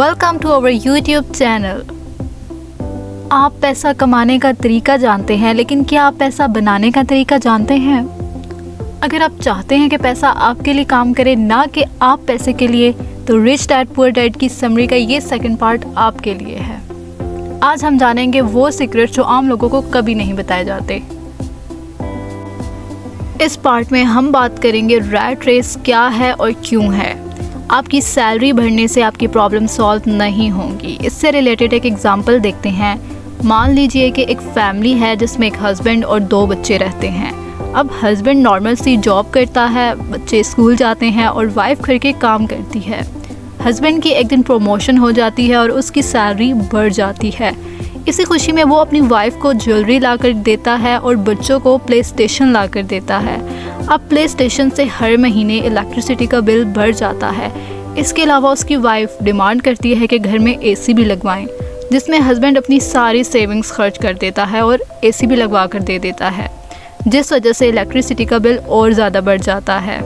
Welcome to our YouTube channel. आप पैसा कमाने का तरीका जानते हैं, लेकिन क्या आप पैसा बनाने का तरीका जानते हैं? अगर आप चाहते हैं कि पैसा आपके लिए काम करे, ना कि आप पैसे के लिए, तो रिच डैड पुअर डैड की समरी का ये सेकंड पार्ट आपके लिए है। आज हम जानेंगे वो सीक्रेट जो आम लोगों को कभी नहीं बताए जाते। इस पार्ट में हम बात करेंगे रैट रेस क्या है और क्यों है। आपकी सैलरी बढ़ने से आपकी प्रॉब्लम सॉल्व नहीं होंगी। इससे रिलेटेड एक एग्जांपल देखते हैं। मान लीजिए कि एक फैमिली है जिसमें एक हस्बैंड और 2 बच्चे रहते हैं। अब हस्बैंड नॉर्मल सी जॉब करता है, बच्चे स्कूल जाते हैं और वाइफ घर के काम करती है। हस्बैंड की एक दिन प्रमोशन हो जाती है और उसकी सैलरी बढ़ जाती है। इसी खुशी में वो अपनी वाइफ को ज्वेलरी ला कर देता है और बच्चों को प्ले स्टेशन ला कर देता है। अब प्ले स्टेशन से हर महीने इलेक्ट्रिसिटी का बिल बढ़ जाता है। इसके अलावा उसकी वाइफ डिमांड करती है कि घर में एसी भी लगवाएं, जिसमें हस्बैंड अपनी सारी सेविंग्स खर्च कर देता है और एसी भी लगवा कर दे देता है, जिस वजह से इलेक्ट्रिसिटी का बिल और ज़्यादा बढ़ जाता है।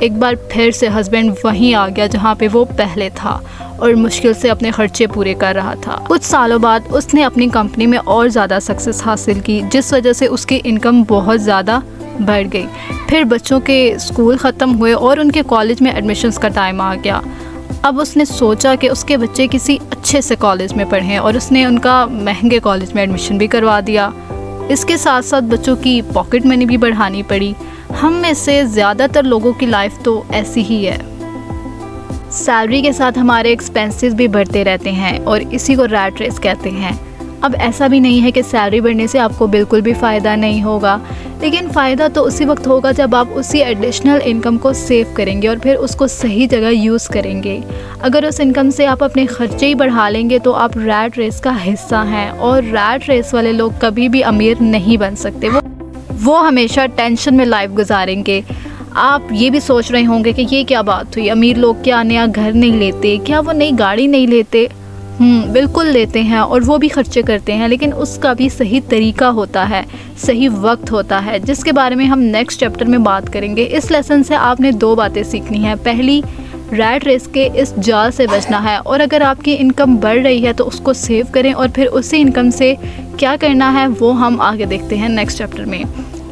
एक बार फिर से हस्बैंड वहीं आ गया जहाँ पे वो पहले था और मुश्किल से अपने खर्चे पूरे कर रहा था। कुछ सालों बाद उसने अपनी कंपनी में और ज़्यादा सक्सेस हासिल की, जिस वजह से उसकी इनकम बहुत ज़्यादा बढ़ गई। फिर बच्चों के स्कूल ख़त्म हुए और उनके कॉलेज में एडमिशन्स का टाइम आ गया। अब उसने सोचा कि उसके बच्चे किसी अच्छे से कॉलेज में पढ़ें और उसने उनका महंगे कॉलेज में एडमिशन भी करवा दिया। इसके साथ साथ बच्चों की पॉकेट मनी भी बढ़ानी पड़ी। हम में से ज़्यादातर लोगों की लाइफ तो ऐसी ही है। सैलरी के साथ हमारे एक्सपेंसेस भी बढ़ते रहते हैं और इसी को रैट रेस कहते हैं। अब ऐसा भी नहीं है कि सैलरी बढ़ने से आपको बिल्कुल भी फ़ायदा नहीं होगा, लेकिन फ़ायदा तो उसी वक्त होगा जब आप उसी एडिशनल इनकम को सेव करेंगे और फिर उसको सही जगह यूज़ करेंगे। अगर उस इनकम से आप अपने खर्चे ही बढ़ा लेंगे तो आप रैट रेस का हिस्सा हैं, और रैट रेस वाले लोग कभी भी अमीर नहीं बन सकते। वो हमेशा टेंशन में लाइफ गुजारेंगे। आप ये भी सोच रहे होंगे कि ये क्या बात हुई, अमीर लोग क्या नया घर नहीं लेते, क्या वो नई गाड़ी नहीं लेते? बिल्कुल लेते हैं और वो भी खर्चे करते हैं, लेकिन उसका भी सही तरीका होता है, सही वक्त होता है, जिसके बारे में हम नेक्स्ट चैप्टर में बात करेंगे। इस लेसन से आपने 2 बातें सीखनी है। पहली, रैट रेस के इस जाल से बचना है, और अगर आपकी इनकम बढ़ रही है तो उसको सेव करें, और फिर उसी इनकम से क्या करना है वो हम आगे देखते हैं नेक्स्ट चैप्टर में।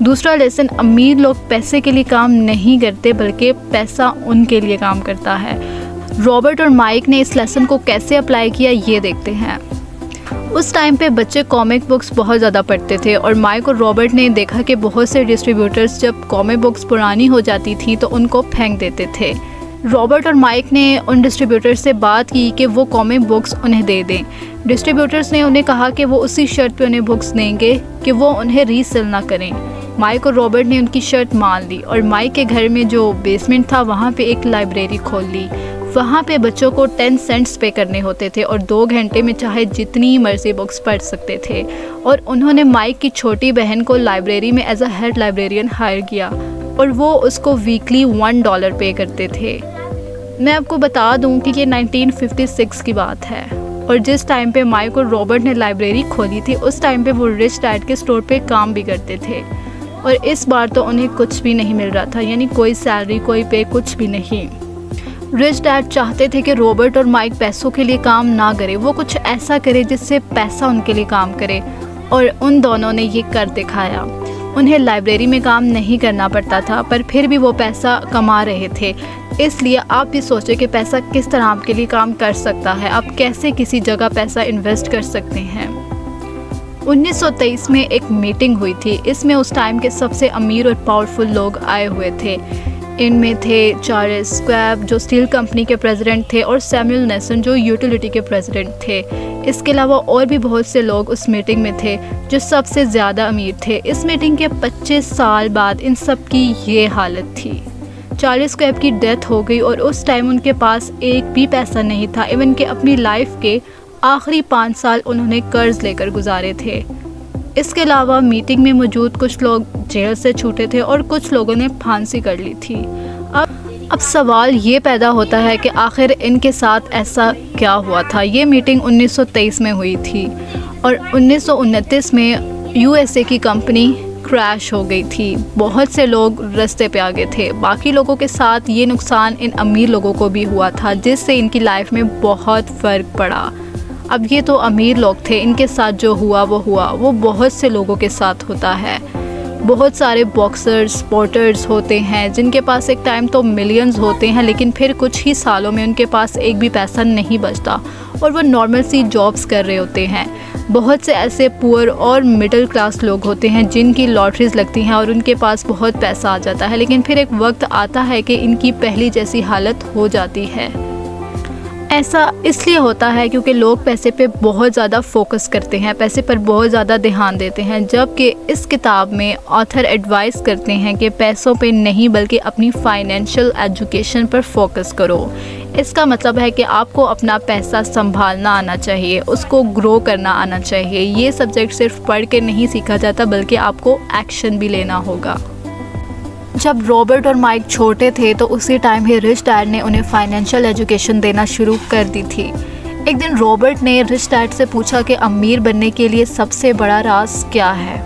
दूसरा लेसन, अमीर लोग पैसे के लिए काम नहीं करते, बल्कि पैसा उनके लिए काम करता है। रॉबर्ट और माइक ने इस लेसन को कैसे अप्लाई किया ये देखते हैं। उस टाइम पे बच्चे कॉमिक बुक्स बहुत ज़्यादा पढ़ते थे, और माइक और रॉबर्ट ने देखा कि बहुत से डिस्ट्रीब्यूटर्स जब कॉमिक बुक्स पुरानी हो जाती थी तो उनको फेंक देते थे। रॉबर्ट और माइक ने उन डिस्ट्रीब्यूटर्स से बात की कि वो कॉमिक बुक्स उन्हें दे दें। डिस्ट्रीब्यूटर्स ने उन्हें कहा कि वो उसी शर्त पे उन्हें बुक्स देंगे कि वो उन्हें रीसेल ना करें। माइक और रॉबर्ट ने उनकी शर्त मान ली और माइक के घर में जो बेसमेंट था वहाँ पे एक लाइब्रेरी खोल ली। वहाँ पे बच्चों को 10 सेंट्स पे करने होते थे और 2 घंटे में चाहे जितनी मर्जी बुक्स पढ़ सकते थे। और उन्होंने माइक की छोटी बहन को लाइब्रेरी में as a head librarian hire किया और वो उसको वीकली $1 पे करते थे। मैं आपको बता दूं कि ये 1956 की बात है, और जिस टाइम पे माइक और रॉबर्ट ने लाइब्रेरी खोली थी उस टाइम पे वो रिच डैड के स्टोर पे काम भी करते थे। और इस बार तो उन्हें कुछ भी नहीं मिल रहा था, यानी कोई सैलरी, कोई पे, कुछ भी नहीं। रिच डैड चाहते थे कि रॉबर्ट और माइक पैसों के लिए काम ना करे, वो कुछ ऐसा करे जिससे पैसा उनके लिए काम करे, और उन दोनों ने ये कर दिखाया। उन्हें लाइब्रेरी में काम नहीं करना पड़ता था, पर फिर भी वो पैसा कमा रहे थे। इसलिए आप भी सोचें कि पैसा किस तरह आपके लिए काम कर सकता है, आप कैसे किसी जगह पैसा इन्वेस्ट कर सकते हैं। 1923 में एक मीटिंग हुई थी। इसमें उस टाइम के सबसे अमीर और पावरफुल लोग आए हुए थे। इनमें थे चार्ल्स स्क्वैब जो स्टील कंपनी के प्रेसिडेंट थे, और सैमुअल नेसन जो यूटिलिटी के प्रेसिडेंट थे। इसके अलावा और भी बहुत से लोग उस मीटिंग में थे जो सबसे ज़्यादा अमीर थे। इस मीटिंग के 25 साल बाद इन सब की ये हालत थी। चार्ल्स स्क्वैब की डेथ हो गई और उस टाइम उनके पास एक भी पैसा नहीं था। इवन के अपनी लाइफ के आखिरी 5 साल उन्होंने कर्ज लेकर गुजारे थे। इसके अलावा मीटिंग में मौजूद कुछ लोग जेल से छूटे थे और कुछ लोगों ने फांसी कर ली थी। अब सवाल ये पैदा होता है कि आखिर इनके साथ ऐसा क्या हुआ था। ये मीटिंग 1923 में हुई थी, और 1929 में यूएसए की कंपनी क्रैश हो गई थी। बहुत से लोग रास्ते पे आ गए थे। बाकी लोगों के साथ ये नुकसान इन अमीर लोगों को भी हुआ था, जिससे इनकी लाइफ में बहुत फ़र्क पड़ा। अब ये तो अमीर लोग थे, इनके साथ जो हुआ वो बहुत से लोगों के साथ होता है। बहुत सारे बॉक्सर्स, स्पोर्टर्स होते हैं जिनके पास एक टाइम तो मिलियंस होते हैं, लेकिन फिर कुछ ही सालों में उनके पास एक भी पैसा नहीं बचता और वो नॉर्मल सी जॉब्स कर रहे होते हैं। बहुत से ऐसे पुअर और मिडिल क्लास लोग होते हैं जिनकी लॉटरीज लगती हैं और उनके पास बहुत पैसा आ जाता है, लेकिन फिर एक वक्त आता है कि इनकी पहली जैसी हालत हो जाती है। ऐसा इसलिए होता है क्योंकि लोग पैसे पे बहुत ज़्यादा फोकस करते हैं, पैसे पर बहुत ज़्यादा ध्यान देते हैं, जबकि इस किताब में ऑथर एडवाइस करते हैं कि पैसों पे नहीं बल्कि अपनी फाइनेंशियल एजुकेशन पर फोकस करो। इसका मतलब है कि आपको अपना पैसा संभालना आना चाहिए, उसको ग्रो करना आना चाहिए। ये सब्जेक्ट सिर्फ पढ़ के नहीं सीखा जाता बल्कि आपको एक्शन भी लेना होगा। जब रॉबर्ट और माइक छोटे थे तो उसी टाइम ही रिच डैड ने उन्हें फाइनेंशियल एजुकेशन देना शुरू कर दी थी। एक दिन रॉबर्ट ने रिच डैड से पूछा कि अमीर बनने के लिए सबसे बड़ा राज क्या है।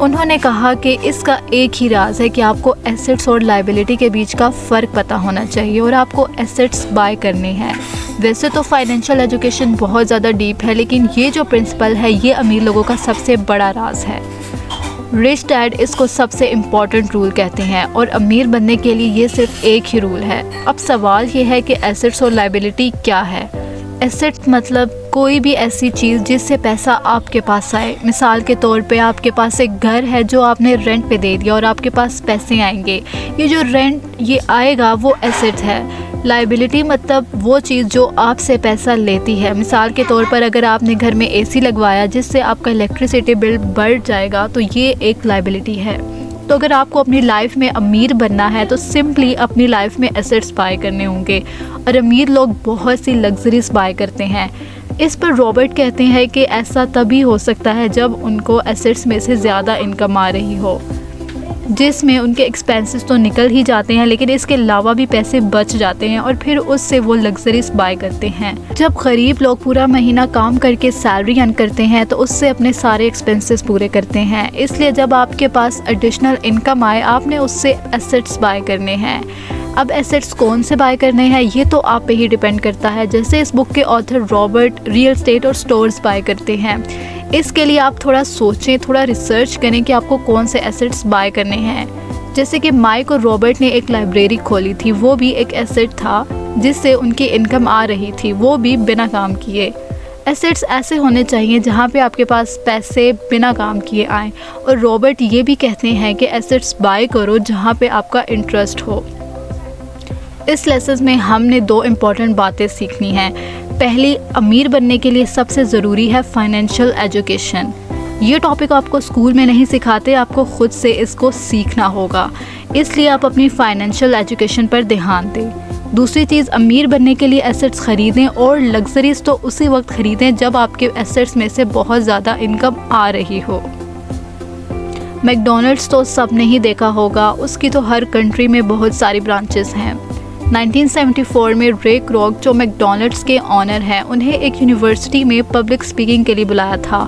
उन्होंने कहा कि इसका एक ही राज है कि आपको एसेट्स और लायबिलिटी के बीच का फ़र्क पता होना चाहिए और आपको एसेट्स बाय करने हैं। वैसे तो फाइनेंशियल एजुकेशन बहुत ज़्यादा डीप है, लेकिन ये जो प्रिंसिपल है ये अमीर लोगों का सबसे बड़ा राज है। रिच डैड इसको सबसे इम्पॉर्टेंट रूल कहते हैं और अमीर बनने के लिए ये सिर्फ एक ही रूल है। अब सवाल ये है कि एसेट्स और लायबिलिटी क्या है। एसेट्स मतलब कोई भी ऐसी चीज़ जिससे पैसा आपके पास आए। मिसाल के तौर पे आपके पास एक घर है जो आपने रेंट पे दे दिया और आपके पास पैसे आएंगे। ये जो रेंट ये आएगा वो एसेट है। लायबिलिटी मतलब वो चीज़ जो आपसे पैसा लेती है। मिसाल के तौर पर अगर आपने घर में एसी लगवाया जिससे आपका इलेक्ट्रिसिटी बिल बढ़ जाएगा तो ये एक लायबिलिटी है। तो अगर आपको अपनी लाइफ में अमीर बनना है तो सिंपली अपनी लाइफ में एसेट्स बाय करने होंगे। और अमीर लोग बहुत सी लग्जरीज बाय करते हैं। इस पर रॉबर्ट कहते हैं कि ऐसा तभी हो सकता है जब उनको एसेट्स में से ज़्यादा इनकम आ रही हो, जिसमें उनके एक्सपेंसेस तो निकल ही जाते हैं लेकिन इसके अलावा भी पैसे बच जाते हैं और फिर उससे वो लग्जरीज बाय करते हैं। जब गरीब लोग पूरा महीना काम करके सैलरी अर्न करते हैं तो उससे अपने सारे एक्सपेंसेस पूरे करते हैं। इसलिए जब आपके पास एडिशनल इनकम आए आपने उससे एसेट्स बाय करने हैं। अब एसेट्स कौन से बाय करने हैं ये तो आप पे ही डिपेंड करता है। जैसे इस बुक के ऑथर रॉबर्ट रियल एस्टेट और स्टोर्स बाय करते हैं। इसके लिए आप थोड़ा सोचें, थोड़ा रिसर्च करें कि आपको कौन से एसेट्स बाय करने हैं। जैसे कि माइक और रॉबर्ट ने एक लाइब्रेरी खोली थी, वो भी एक एसेट था जिससे उनकी इनकम आ रही थी, वो भी बिना काम किए। एसेट्स ऐसे होने चाहिए जहाँ पे आपके पास पैसे बिना काम किए आएँ। और रॉबर्ट ये भी कहते हैं कि एसेट्स बाय करो जहाँ पे आपका इंटरेस्ट हो। इस लेसन में हमने दो इम्पॉर्टेंट बातें सीखनी हैं। पहली, अमीर बनने के लिए सबसे ज़रूरी है फाइनेंशियल एजुकेशन। ये टॉपिक आपको स्कूल में नहीं सिखाते, आपको ख़ुद से इसको सीखना होगा। इसलिए आप अपनी फाइनेंशियल एजुकेशन पर ध्यान दें। दूसरी चीज़, अमीर बनने के लिए एसेट्स ख़रीदें और लग्जरीज तो उसी वक्त ख़रीदें जब आपके एसेट्स में से बहुत ज़्यादा इनकम आ रही हो। मैकडॉनल्ड्स तो सबने ही देखा होगा, उसकी तो हर कंट्री में बहुत सारी ब्रांचेस हैं। 1974 में रे क्रॉक जो मैकडॉनल्ड्स के ऑनर हैं, उन्हें एक यूनिवर्सिटी में पब्लिक स्पीकिंग के लिए बुलाया था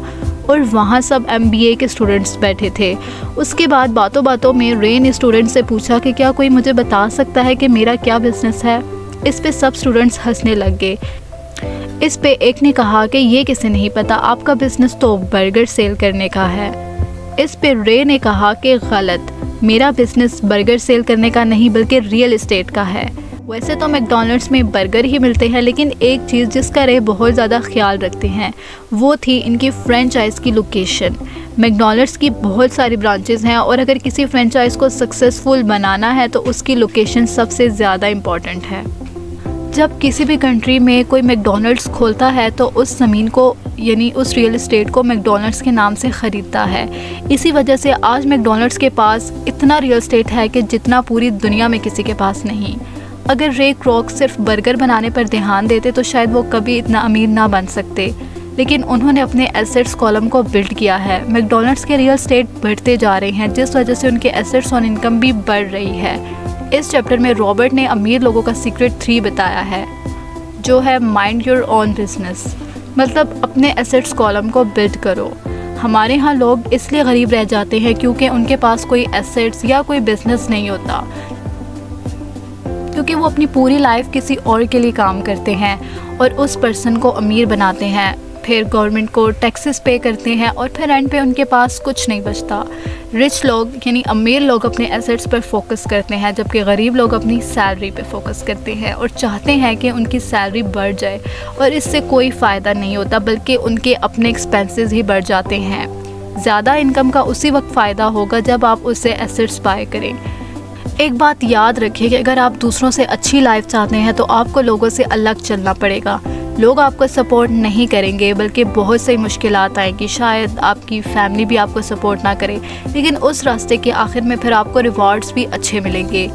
और वहाँ सब MBA के स्टूडेंट्स बैठे थे। उसके बाद बातों बातों में रे ने स्टूडेंट से पूछा कि क्या कोई मुझे बता सकता है कि मेरा क्या बिज़नेस है। इस पे सब स्टूडेंट्स हंसने लग गए। इस पे एक ने कहा कि ये किसे नहीं पता, आपका बिज़नेस तो बर्गर सेल करने का है। इस पे रे ने कहा कि गलत, मेरा बिज़नेस बर्गर सेल करने का नहीं बल्कि रियल एस्टेट का है। वैसे तो मैकडॉनल्ड्स में बर्गर ही मिलते हैं, लेकिन एक चीज़ जिसका रे बहुत ज़्यादा ख्याल रखते हैं वो थी इनकी फ्रेंचाइज की लोकेशन। मैकडॉनल्ड्स की बहुत सारी ब्रांचेस हैं और अगर किसी फ्रेंचाइज को सक्सेसफुल बनाना है तो उसकी लोकेशन सबसे ज़्यादा इम्पॉर्टेंट है। जब किसी भी कंट्री में कोई मैकडॉनल्ड्स खोलता है तो उस ज़मीन को यानी उस रियल एस्टेट को मैकडॉनल्ड्स के नाम से ख़रीदता है। इसी वजह से आज मैकडॉनल्ड्स के पास इतना रियल एस्टेट है कि जितना पूरी दुनिया में किसी के पास नहीं। अगर रे क्रॉक सिर्फ बर्गर बनाने पर ध्यान देते तो शायद वो कभी इतना अमीर ना बन सकते, लेकिन उन्होंने अपने एसेट्स कॉलम को बिल्ड किया है। मैकडॉनल्ड्स के रियल एस्टेट बढ़ते जा रहे हैं जिस वजह से उनके एसेट्स और इनकम भी बढ़ रही है। इस चैप्टर में रॉबर्ट ने अमीर लोगों का सीक्रेट 3 बताया है, जो है माइंड योर ओन बिजनेस, मतलब अपने एसेट्स कॉलम को बिल्ड करो। हमारे यहाँ लोग इसलिए गरीब रह जाते हैं क्योंकि उनके पास कोई एसेट्स या कोई बिजनेस नहीं होता, क्योंकि वो अपनी पूरी लाइफ किसी और के लिए काम करते हैं और उस पर्सन को अमीर बनाते हैं, फिर गवर्नमेंट को टैक्सेस पे करते हैं और फिर एंड पे उनके पास कुछ नहीं बचता। रिच लोग यानी अमीर लोग अपने एसेट्स पर फोकस करते हैं, जबकि गरीब लोग अपनी सैलरी पे फोकस करते हैं और चाहते हैं कि उनकी सैलरी बढ़ जाए, और इससे कोई फ़ायदा नहीं होता बल्कि उनके अपने एक्सपेंसेस ही बढ़ जाते हैं। ज़्यादा इनकम का उसी वक्त फ़ायदा होगा जब आप उससे एसेट्स बाय करें। एक बात याद रखिए कि अगर आप दूसरों से अच्छी लाइफ चाहते हैं तो आपको लोगों से अलग चलना पड़ेगा। लोग आपको सपोर्ट नहीं करेंगे, बल्कि बहुत सी मुश्किलात आएंगी, शायद आपकी फैमिली भी आपको सपोर्ट ना करे, लेकिन उस रास्ते के आखिर में फिर आपको रिवॉर्ड्स भी अच्छे मिलेंगे।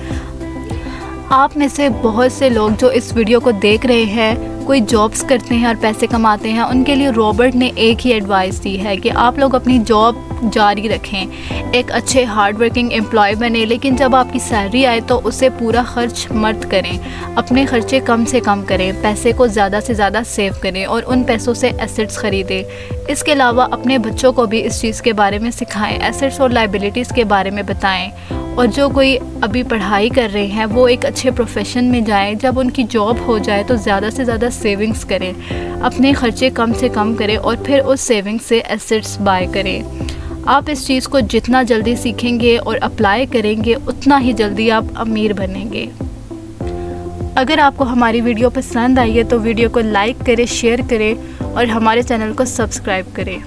आप में से बहुत से लोग जो इस वीडियो को देख रहे हैं कोई जॉब्स करते हैं और पैसे कमाते हैं, उनके लिए रॉबर्ट ने एक ही एडवाइस दी है कि आप लोग अपनी जॉब जारी रखें, एक अच्छे हार्ड वर्किंग एम्प्लॉय बने, लेकिन जब आपकी सैलरी आए तो उसे पूरा खर्च मत करें, अपने खर्चे कम से कम करें, पैसे को ज़्यादा से ज़्यादा सेव करें और उन पैसों से एसेट्स ख़रीदें। इसके अलावा अपने बच्चों को भी इस चीज़ के बारे में सिखाएं, एसेट्स और लायबिलिटीज़ के बारे में बताएं, और जो कोई अभी पढ़ाई कर रहे हैं वो एक अच्छे प्रोफेशन में जाएं। जब उनकी जॉब हो जाए तो ज़्यादा से ज़्यादा सेविंग्स करें, अपने खर्चे कम से कम करें और फिर उस सेविंग्स से एसेट्स बाय करें। आप इस चीज़ को जितना जल्दी सीखेंगे और अप्लाई करेंगे उतना ही जल्दी आप अमीर बनेंगे। अगर आपको हमारी वीडियो पसंद आई है तो वीडियो को लाइक करें, शेयर करें और हमारे चैनल को सब्सक्राइब करें।